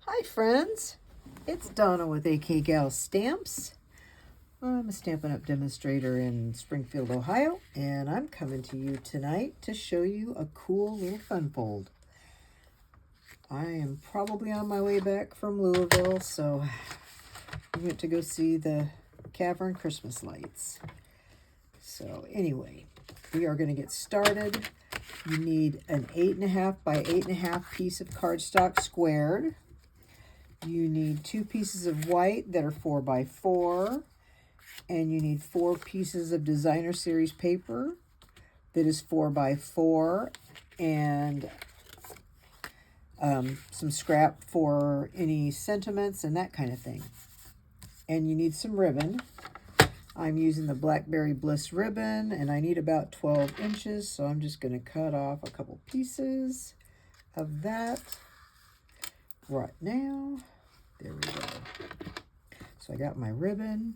Hi friends, it's Donna with AK Gal Stamps. I'm a Stampin' Up! Demonstrator in Springfield, Ohio, and I'm coming to you tonight to show you a cool little fun fold. I am probably on my way back from Louisville, so we went to go see the Cavern Christmas lights. So anyway, we are going to get started. You need an 8.5 by 8.5 piece of cardstock squared. You need 2 pieces of white that are 4 by 4, and you need 4 pieces of designer series paper that is 4 by 4, and some scrap for any sentiments and that kind of thing. And you need some ribbon. I'm using the Blackberry Bliss ribbon, and I need about 12 inches, so I'm just going to cut off a couple pieces of that right now. There we go. So I got my ribbon,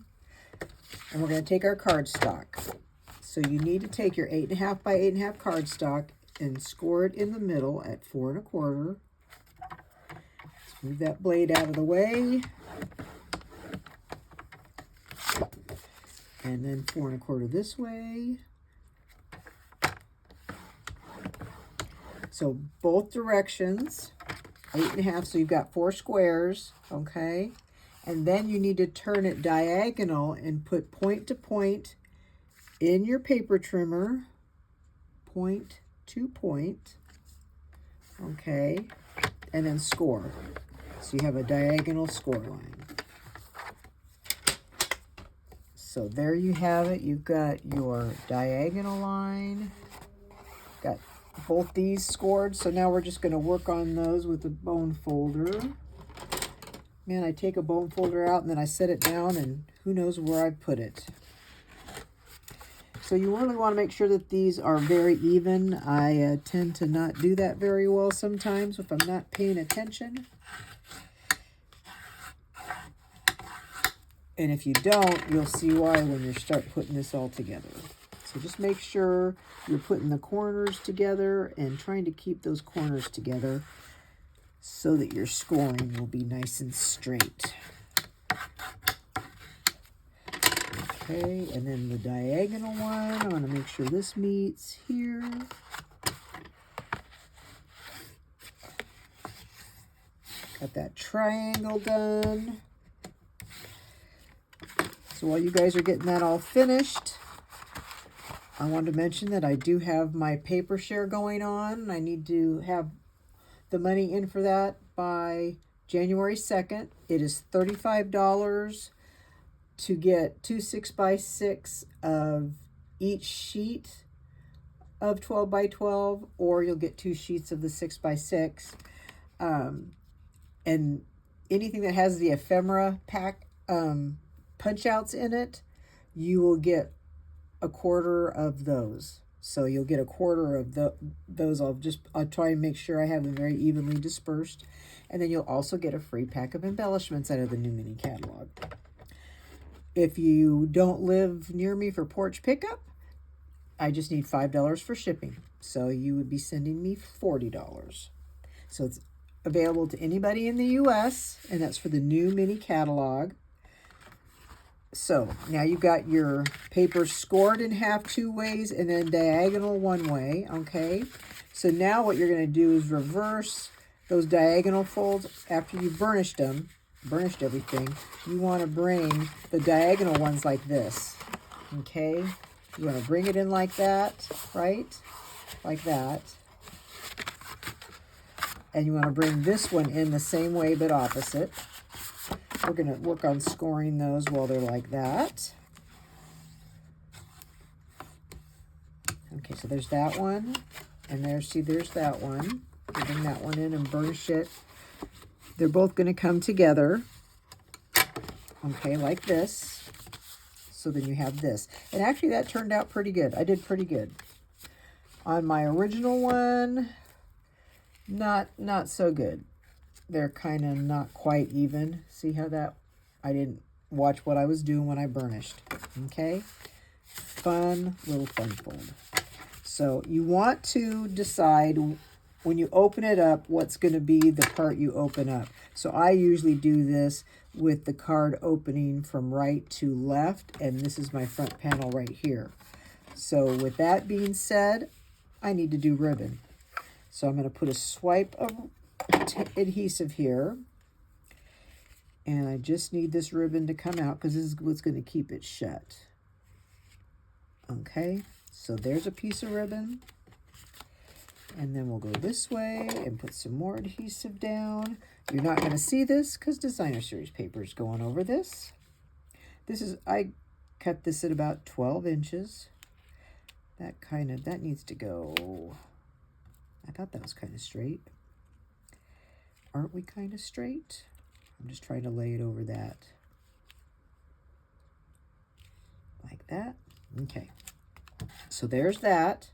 and we're going to take our cardstock. So you need to take your 8.5 by 8.5 cardstock and score it in the middle at 4 1/4. Let's move that blade out of the way. And then 4 1/4 this way. So both directions, 8.5, so you've got 4 squares, okay? And then you need to turn it diagonal and put point to point in your paper trimmer, point to point, okay? And then score. So you have a diagonal score line. So there you have it. You've got your diagonal line. Got both these scored. So now we're just going to work on those with a bone folder. Man, I take a bone folder out and then I set it down and who knows where I put it. So you really want to make sure that these are very even. I tend to not do that very well sometimes if I'm not paying attention. And if you don't, you'll see why when you start putting this all together. So just make sure you're putting the corners together and trying to keep those corners together so that your scoring will be nice and straight. Okay, and then the diagonal one, I want to make sure this meets here. Got that triangle done. So while you guys are getting that all finished, I wanted to mention that I do have my paper share going on. I need to have the money in for that by January 2nd. It is $35 to get 2 6x6 of each sheet of 12 by 12, or you'll get 2 sheets of the 6x6. And anything that has the ephemera pack punch outs in it, you will get a quarter of those. So you'll get a quarter of those. I'll try and make sure I have them very evenly dispersed. And then you'll also get a free pack of embellishments out of the new mini catalog. If you don't live near me for porch pickup, I just need $5 for shipping. So you would be sending me $40. So it's available to anybody in the US, and that's for the new mini catalog. So now you've got your paper scored in half 2 ways and then diagonal 1 way, okay? So now what you're going to do is reverse those diagonal folds after you've burnished everything. You want to bring the diagonal ones like this, okay? You want to bring it in like that, right? Like that. And you want to bring this one in the same way but opposite. We're going to work on scoring those while they're like that. Okay, so there's that one. And there's that one. Bring that one in and burnish it. They're both going to come together. Okay, like this. So then you have this. And actually that turned out pretty good. I did pretty good. On my original one, not so good. They're kind of not quite even. See how that, I didn't watch what I was doing when I burnished. Okay? Fun little fun fold. So you want to decide when you open it up, what's going to be the part you open up. So I usually do this with the card opening from right to left, and this is my front panel right here. So with that being said, I need to do ribbon. So I'm going to put a swipe of adhesive here, and I just need this ribbon to come out because this is what's going to keep it shut. Okay, so there's a piece of ribbon. And then we'll go this way and put some more adhesive down. You're not going to see this because Designer Series paper is going over this. I cut this at about 12 inches. That needs to go. I thought that was kind of straight. Aren't we kind of straight? I'm just trying to lay it over that. Like that. Okay. So there's that.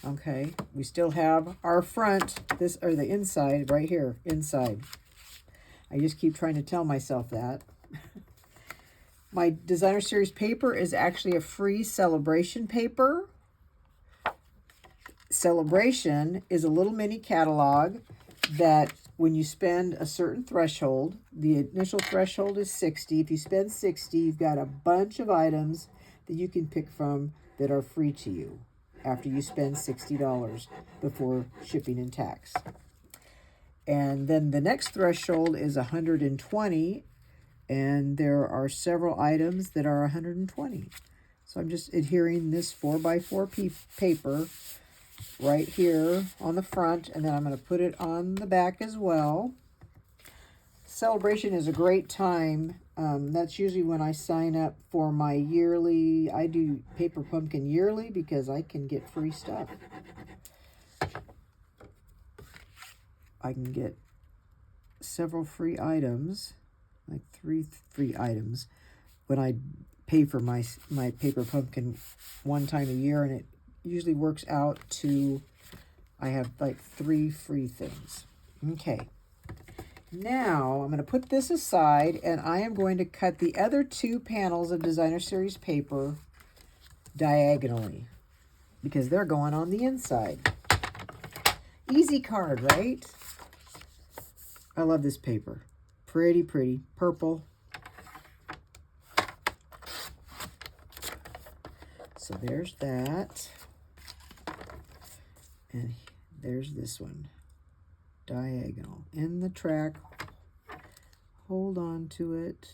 Okay, we still have our front, the inside right here, inside. I just keep trying to tell myself that. My Designer Series paper is actually a free celebration paper. Celebration is a little mini catalog that when you spend a certain threshold, the initial threshold is 60. If you spend 60, you've got a bunch of items that you can pick from that are free to you after you spend $60 before shipping and tax. And then the next threshold is 120, and there are several items that are 120. So I'm just adhering this 4x4 paper right here on the front, and then I'm going to put it on the back as well. Celebration is a great time. That's usually when I sign up for my yearly. I do Paper Pumpkin yearly because I can get free stuff. I can get several free items, like 3 free items, when I pay for my Paper Pumpkin one time a year, and it usually works out to, I have like 3 free things. Okay. Now, I'm going to put this aside, and I am going to cut the other 2 panels of Designer Series paper diagonally because they're going on the inside. Easy card, right? I love this paper. Pretty, pretty. Purple. So there's that. And there's this one. Diagonal in the track. Hold on to it.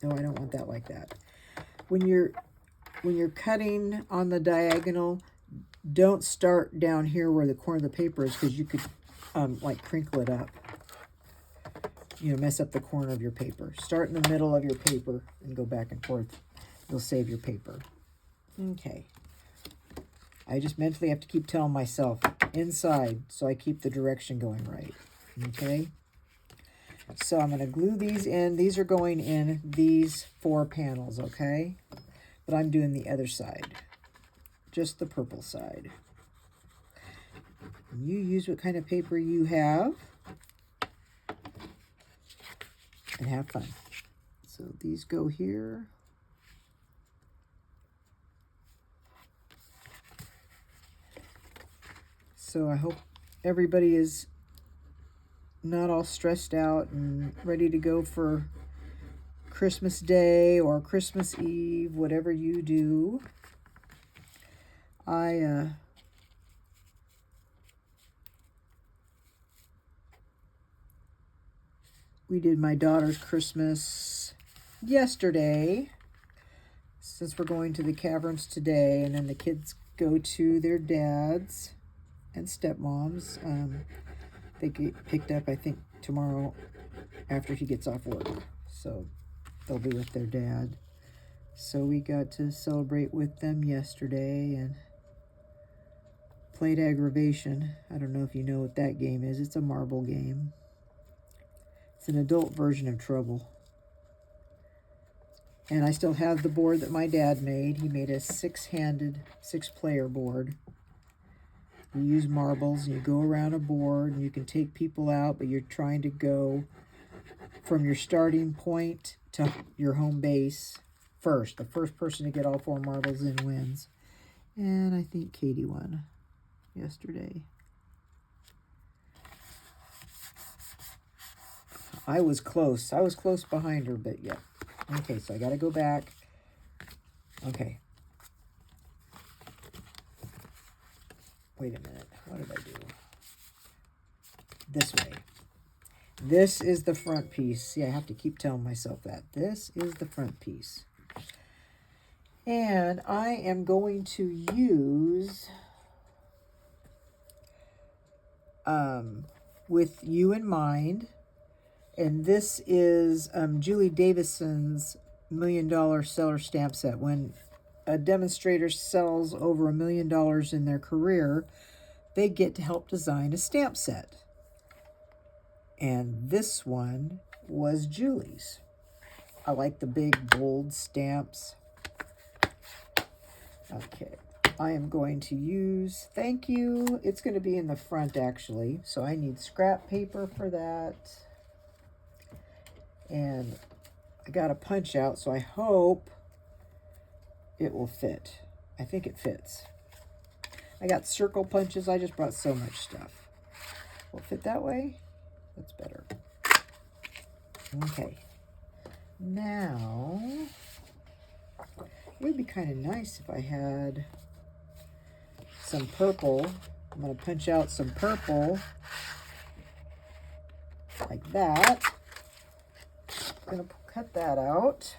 No, I don't want that like that. When you're cutting on the diagonal, don't start down here where the corner of the paper is, because you could like crinkle it up. You know, mess up the corner of your paper. Start in the middle of your paper and go back and forth. You'll save your paper. Okay. I just mentally have to keep telling myself inside so I keep the direction going right. Okay? So I'm going to glue these in. These are going in these 4 panels, okay? But I'm doing the other side. Just the purple side. And you use what kind of paper you have. And have fun. So these go here. So I hope everybody is not all stressed out and ready to go for Christmas Day or Christmas Eve, whatever you do. We did my daughter's Christmas yesterday, since we're going to the caverns today, and then the kids go to their dads and stepmoms. They get picked up, I think, tomorrow after he gets off work. So they'll be with their dad. So we got to celebrate with them yesterday and played Aggravation. I don't know if you know what that game is. It's a marble game. It's an adult version of Trouble. And I still have the board that my dad made. He made a 6-player board. You use marbles and you go around a board and you can take people out, but you're trying to go from your starting point to your home base first. The first person to get all 4 marbles in wins. And I think Katie won yesterday. I was close. I was close behind her, but yeah. Okay, so I got to go back. Okay. Wait a minute. What did I do? This way. This is the front piece. See, I have to keep telling myself that. This is the front piece. And I am going to use, with you in mind, and this is Julie Davison's $1 Million Seller Stamp Set. When a demonstrator sells over $1 million in their career, they get to help design a stamp set. And this one was Julie's. I like the big bold stamps. Okay, I am going to use thank you. It's going to be in the front actually, so I need scrap paper for that. And I got a punch out, so I hope it will fit. I think it fits. I got circle punches. I just brought so much stuff. Will it fit that way? That's better. Okay. Now, it would be kind of nice if I had some purple. I'm going to punch out some purple like that. I'm going to cut that out.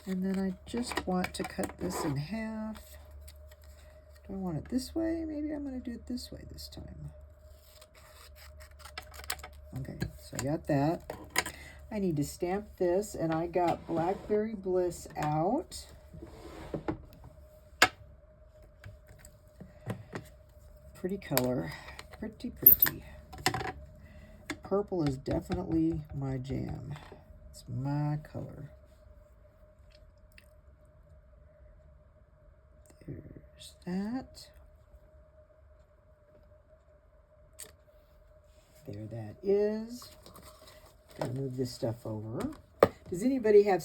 And then I just want to cut this in half. Do I want it this way? Maybe I'm going to do it this way this time. Okay, so I got that. I need to stamp this, and I got Blackberry Bliss out. Pretty color, pretty. Purple is definitely my jam. It's my color. There's that. There that is. Gotta move this stuff over. Does anybody have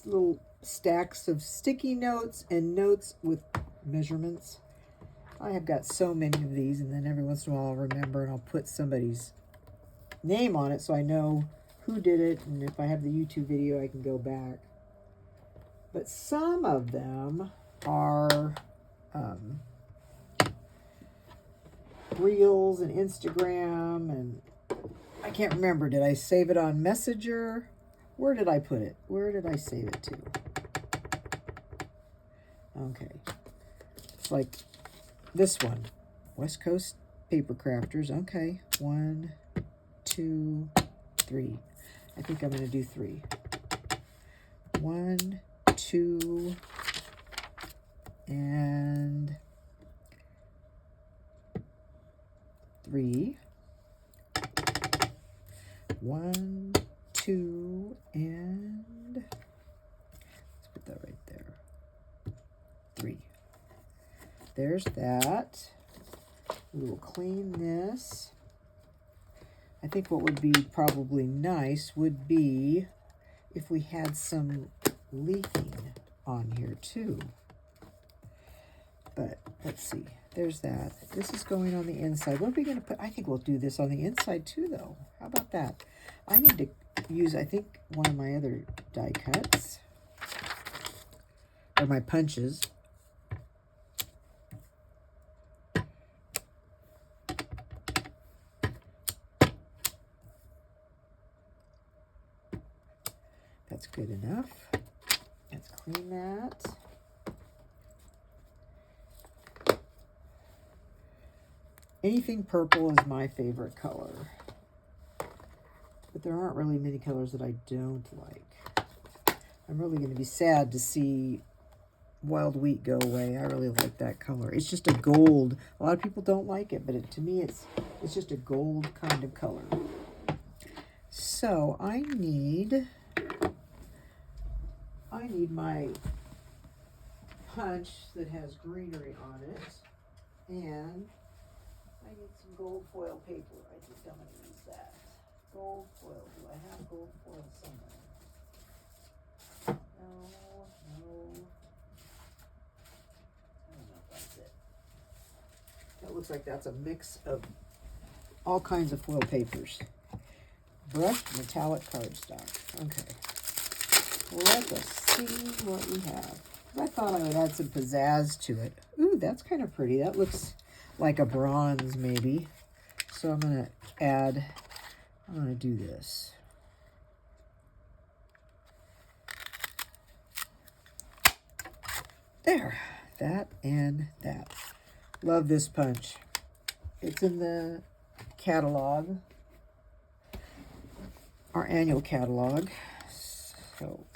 little stacks of sticky notes and notes with measurements? I have got so many of these, and then every once in a while I'll remember and I'll put somebody's name on it so I know who did it, and if I have the YouTube video I can go back. But some of them are Reels and Instagram, and I can't remember. Did I save it on Messenger? Where did I put it? Where did I save it to? Okay. It's like this one. West Coast Paper Crafters. Okay. 1, 2, 3. I think I'm going to do 3. 1, 2, and 3. 1, 2, and let's put that right there. 3. There's that. We will clean this. I think what would be probably nice would be if we had some leafing on here too. But let's see. There's that. This is going on the inside. What are we going to put? I think we'll do this on the inside too, though. How about that? I need to use, I think, one of my other die cuts. Or my punches. That's good enough. Let's clean that. Anything purple is my favorite color. But there aren't really many colors that I don't like. I'm really going to be sad to see Wild Wheat go away. I really like that color. It's just a gold. A lot of people don't like it, but to me it's just a gold kind of color. So I need my punch that has greenery on it, and I need some gold foil paper. I think I'm going to use that. Gold foil. Do I have gold foil somewhere? No. I don't know if that's it. That looks like that's a mix of all kinds of foil papers. brushed metallic cardstock. Okay. Let us see what we have. I thought I would add some pizzazz to it. Ooh, that's kind of pretty. That looks like a bronze maybe. So I'm going to do this. There, that and that. Love this punch. It's in the catalog, our annual catalog. So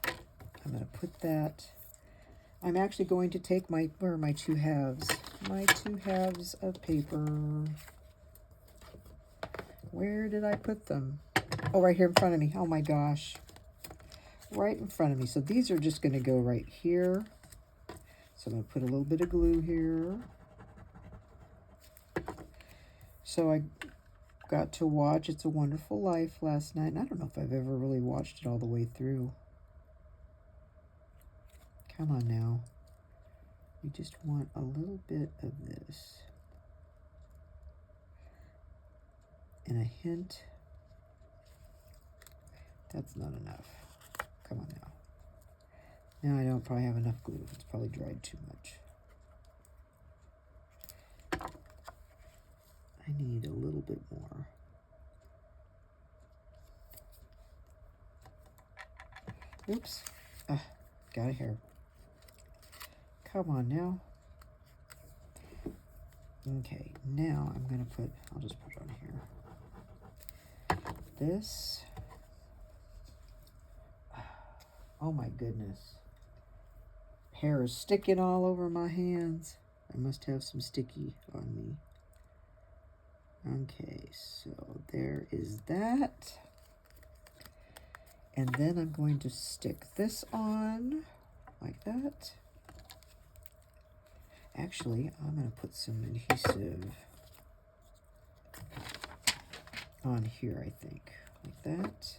I'm going to put that. I'm actually going to take where are my 2 halves? My 2 halves of paper. Where did I put them? Oh, right here in front of me. Oh my gosh. Right in front of me. So these are just going to go right here. So I'm going to put a little bit of glue here. So I got to watch It's a Wonderful Life last night. And I don't know if I've ever really watched it all the way through. Come on now. You just want a little bit of this. And a hint. That's not enough. Come on now. Now I don't probably have enough glue. It's probably dried too much. I need a little bit more. Oops. Got a hair. Come on now. Okay, now I'm going to put, I'll just put it on here. This. Oh my goodness. Hair is sticking all over my hands. I must have some sticky on me. Okay, so there is that. And then I'm going to stick this on like that. Actually, I'm going to put some adhesive on here, I think, like that.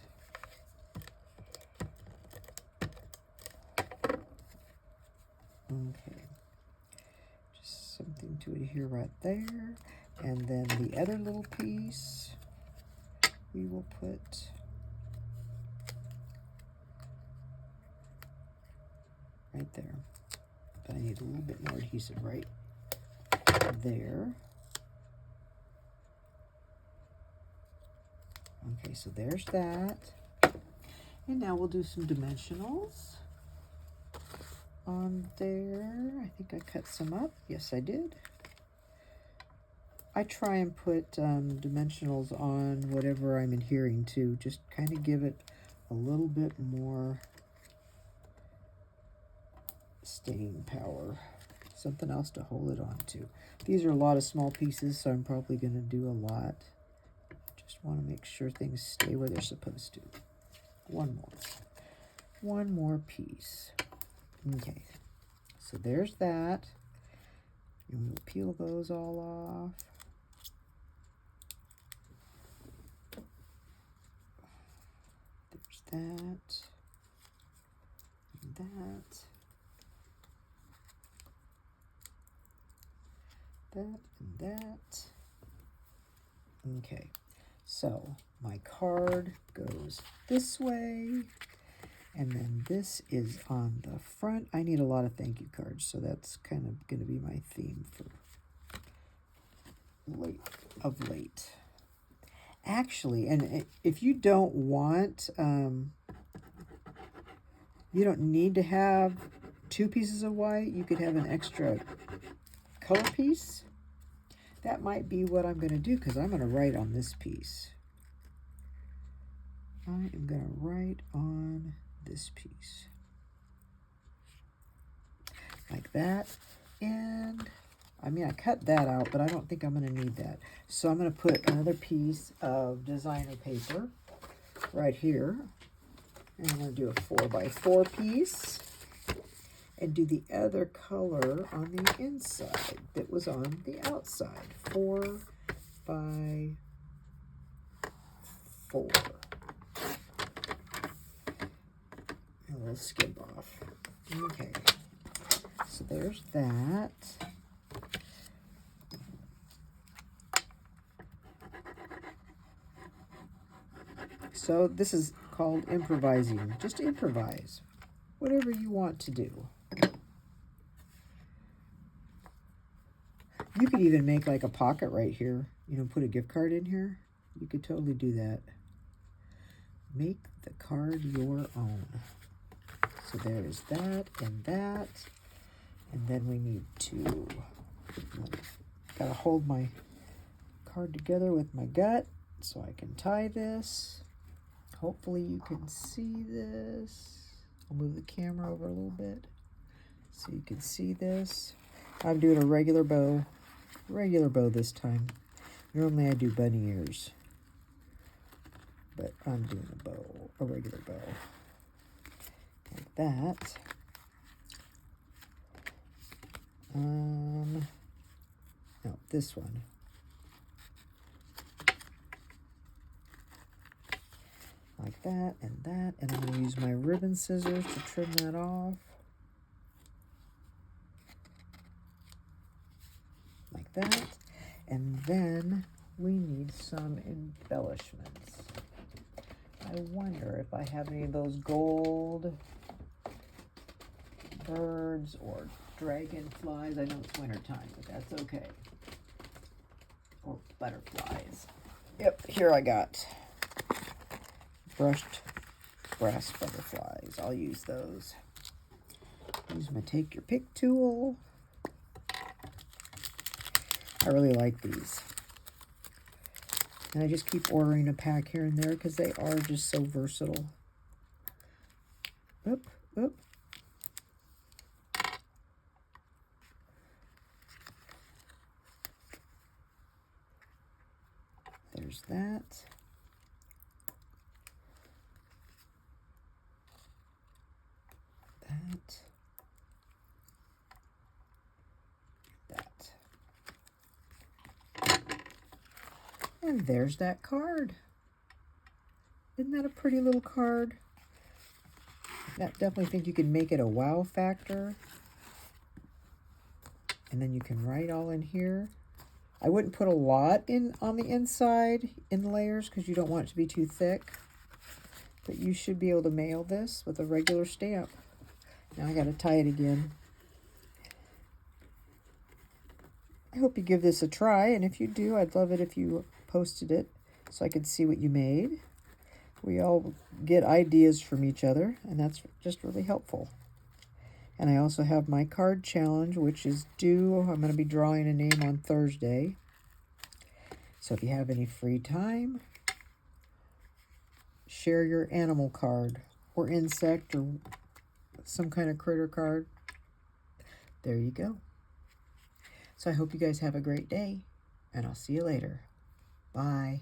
Okay, just something to adhere right there. And then the other little piece we will put right there. But I need a little bit more adhesive right there. Okay, so there's that. And now we'll do some dimensionals on there. I think I cut some up. Yes, I did. I try and put dimensionals on whatever I'm adhering to. Just kind of give it a little bit more staying power. Something else to hold it on to. These are a lot of small pieces, so I'm probably going to do a lot. Just want to make sure things stay where they're supposed to. One more piece. Okay, so there's that. And we'll peel those all off. There's that. And that. That and that. Okay, so my card goes this way, and then this is on the front. I need a lot of thank you cards, so that's kind of going to be my theme for late. Actually, and if you don't want, you don't need to have 2 pieces of white. You could have an extra color piece. That might be what I'm going to do, because I'm going to write on this piece. I am going to write on this piece. Like that. And, I mean, I cut that out, but I don't think I'm going to need that. So I'm going to put another piece of designer paper right here. And I'm going to do a 4x4 piece. And do the other color on the inside that was on the outside. 4x4. A little skip off. Okay. So there's that. So this is called improvising. Just improvise. Whatever you want to do. You could even make like a pocket right here. You know, put a gift card in here. You could totally do that. Make the card your own. So there's that and that. And then we need to, gotta hold my card together with my gut so I can tie this. Hopefully you can see this. I'll move the camera over a little bit so you can see this. I'm doing a regular bow this time. Normally I do bunny ears, but I'm doing a regular bow. Like that. No, this one. Like that, and I'm going to use my ribbon scissors to trim that off. Like that. And then we need some embellishments. I wonder if I have any of those gold birds or dragonflies. I know it's winter time, but that's okay. Or butterflies. Yep, here I got brushed brass butterflies. I'll use those. Use my take your pick tool. I really like these. And I just keep ordering a pack here and there because they are just so versatile. Oop, oop. There's that. And there's that card. Isn't that a pretty little card? I definitely think you can make it a wow factor. And then you can write all in here. I wouldn't put a lot in on the inside in layers because you don't want it to be too thick. But you should be able to mail this with a regular stamp. Now I got to tie it again. I hope you give this a try, and if you do, I'd love it if you posted it so I could see what you made. We all get ideas from each other, and that's just really helpful. And I also have my card challenge, which is due. I'm going to be drawing a name on Thursday. So if you have any free time, share your animal card or insect or some kind of critter card. There you go. So I hope you guys have a great day, and I'll see you later. Bye.